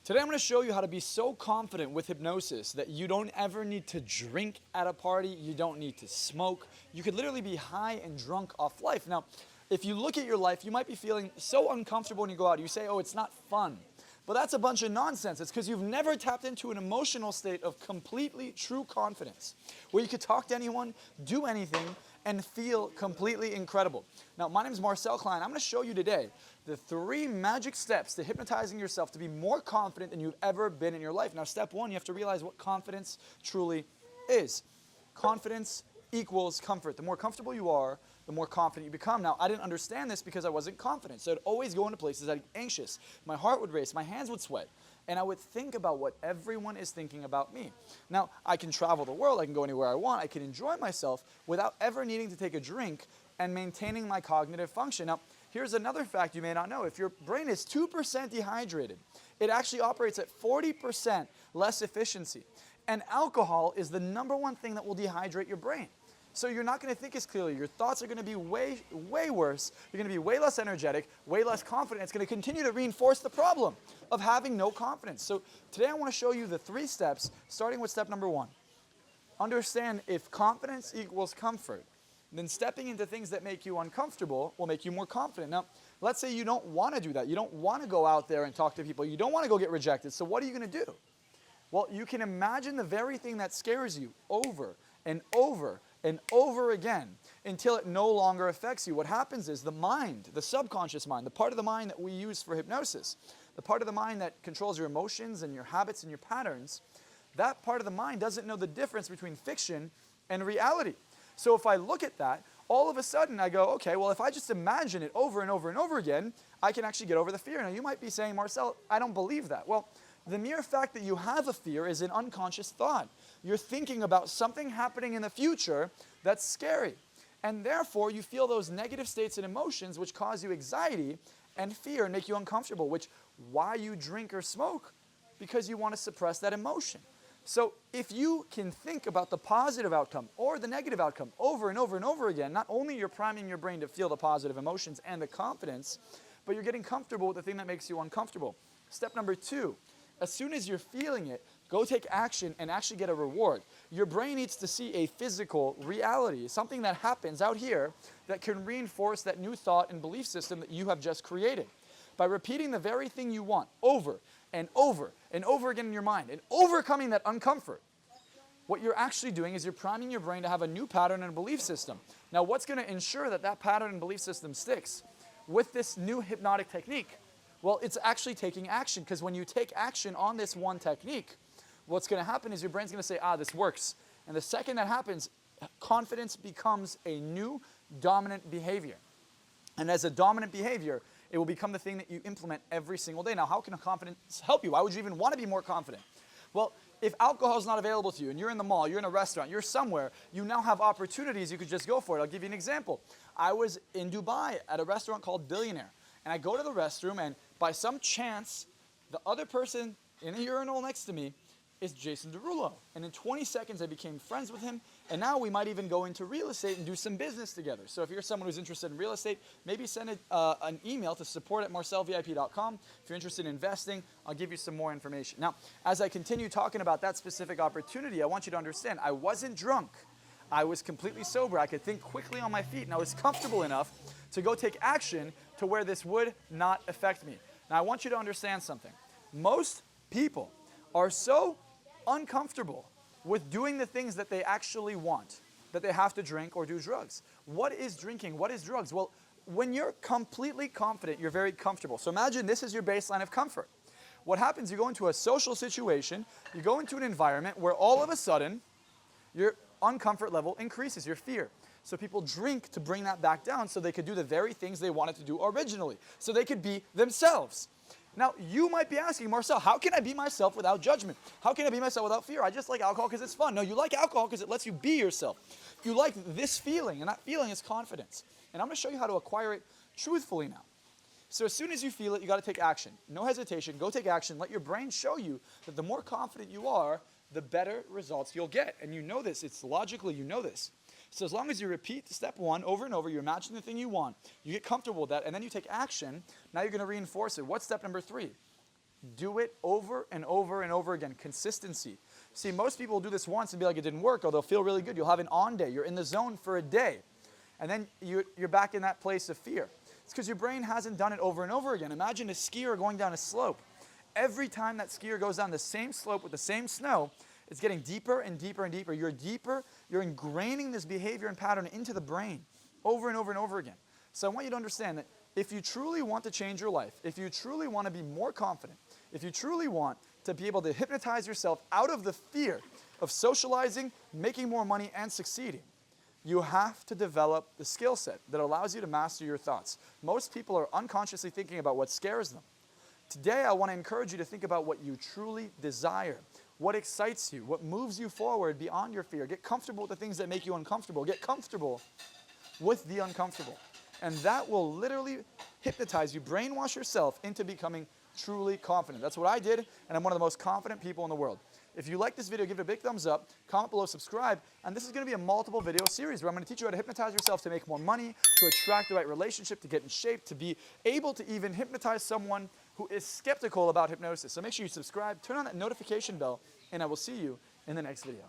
Today I'm going to show you how to be so confident with hypnosis that you don't ever need to drink at a party, you don't need to smoke. You could literally be high and drunk off life. Now, if you look at your life, you might be feeling so uncomfortable when you go out. You say, oh, it's not fun. But that's a bunch of nonsense. It's because you've never tapped into an emotional state of completely true confidence, where you could talk to anyone, do anything, and feel completely incredible. Now, my name is Marczell Klein. I'm going to show you today the 3 magic steps to hypnotizing yourself to be more confident than you've ever been in your life. Now, step 1, you have to realize what confidence truly is. Confidence equals comfort. The more comfortable you are, the more confident you become. Now, I didn't understand this because I wasn't confident. So I'd always go into places I'd be anxious. My heart would race, my hands would sweat, and I would think about what everyone is thinking about me. Now, I can travel the world, I can go anywhere I want, I can enjoy myself without ever needing to take a drink and maintaining my cognitive function. Now, here's another fact you may not know. If your brain is 2% dehydrated, it actually operates at 40% less efficiency. And alcohol is the #1 thing that will dehydrate your brain. So you're not going to think as clearly. Your thoughts are going to be way worse. You're going to be way less energetic, way less confident. It's going to continue to reinforce the problem of having no confidence. So today I want to show you the 3 steps, starting with step number 1. Understand if confidence equals comfort, then stepping into things that make you uncomfortable will make you more confident. Now, let's say you don't want to do that. You don't want to go out there and talk to people. You don't want to go get rejected. So what are you going to do? Well, you can imagine the very thing that scares you over and over and over again until it no longer affects you. What happens is the mind, the subconscious mind, the part of the mind that we use for hypnosis, the part of the mind that controls your emotions and your habits and your patterns, that part of the mind doesn't know the difference between fiction and reality. So if I look at that, all of a sudden I go, okay, well, if I just imagine it over and over and over again, I can actually get over the fear. Now, you might be saying, Marczell, I don't believe that. Well, the mere fact that you have a fear is an unconscious thought. You're thinking about something happening in the future that's scary. And therefore, you feel those negative states and emotions which cause you anxiety and fear and make you uncomfortable, which why you drink or smoke? Because you want to suppress that emotion. So if you can think about the positive outcome or the negative outcome over and over and over again, not only you're priming your brain to feel the positive emotions and the confidence, but you're getting comfortable with the thing that makes you uncomfortable. Step number 2. As soon as you're feeling it, go take action and actually get a reward. Your brain needs to see a physical reality, something that happens out here that can reinforce that new thought and belief system that you have just created. By repeating the very thing you want over and over and over again in your mind and overcoming that uncomfort, what you're actually doing is you're priming your brain to have a new pattern and belief system. Now, what's going to ensure that that pattern and belief system sticks with this new hypnotic technique? Well, it's actually taking action, because when you take action on this one technique, what's going to happen is your brain's going to say, this works. And the second that happens, confidence becomes a new dominant behavior. And as a dominant behavior, it will become the thing that you implement every single day. Now, how can confidence help you? Why would you even want to be more confident? Well, if alcohol is not available to you and you're in the mall, you're in a restaurant, you're somewhere, you now have opportunities, you could just go for it. I'll give you an example. I was in Dubai at a restaurant called Billionaire. And I go to the restroom, and by some chance, the other person in the urinal next to me is Jason Derulo. And in 20 seconds, I became friends with him. And now we might even go into real estate and do some business together. So if you're someone who's interested in real estate, maybe send an email to support@marczellvip.com. If you're interested in investing, I'll give you some more information. Now, as I continue talking about that specific opportunity, I want you to understand, I wasn't drunk. I was completely sober. I could think quickly on my feet, and I was comfortable enough to go take action to where this would not affect me. Now, I want you to understand something. Most people are so uncomfortable with doing the things that they actually want, that they have to drink or do drugs. What is drinking? What is drugs? Well, when you're completely confident, you're very comfortable. So imagine this is your baseline of comfort. What happens, you go into a social situation, you go into an environment where all of a sudden, your uncomfort level increases, your fear. So people drink to bring that back down so they could do the very things they wanted to do originally. So they could be themselves. Now, you might be asking, Marczell, how can I be myself without judgment? How can I be myself without fear? I just like alcohol because it's fun. No, you like alcohol because it lets you be yourself. You like this feeling, and that feeling is confidence. And I'm going to show you how to acquire it truthfully now. So as soon as you feel it, you got to take action. No hesitation. Go take action. Let your brain show you that the more confident you are, the better results you'll get. And you know this. It's logically, you know this. So as long as you repeat step 1 over and over, you imagine the thing you want, you get comfortable with that, and then you take action, now you're going to reinforce it. What's step number 3? Do it over and over and over again. Consistency. See, most people will do this once and be like, it didn't work, or they'll feel really good. You'll have an on day. You're in the zone for a day. And then you're back in that place of fear. It's because your brain hasn't done it over and over again. Imagine a skier going down a slope. Every time that skier goes down the same slope with the same snow, it's getting deeper and deeper and deeper. You're ingraining this behavior and pattern into the brain over and over and over again. So I want you to understand that if you truly want to change your life, if you truly want to be more confident, if you truly want to be able to hypnotize yourself out of the fear of socializing, making more money, and succeeding, you have to develop the skill set that allows you to master your thoughts. Most people are unconsciously thinking about what scares them. Today, I want to encourage you to think about what you truly desire, what excites you, what moves you forward beyond your fear. Get comfortable with the things that make you uncomfortable. Get comfortable with the uncomfortable. And that will literally hypnotize you, brainwash yourself into becoming truly confident. That's what I did, and I'm one of the most confident people in the world. If you like this video, give it a big thumbs up, comment below, subscribe, and this is going to be a multiple video series where I'm going to teach you how to hypnotize yourself to make more money, to attract the right relationship, to get in shape, to be able to even hypnotize someone who is skeptical about hypnosis. So make sure you subscribe, turn on that notification bell, and I will see you in the next video.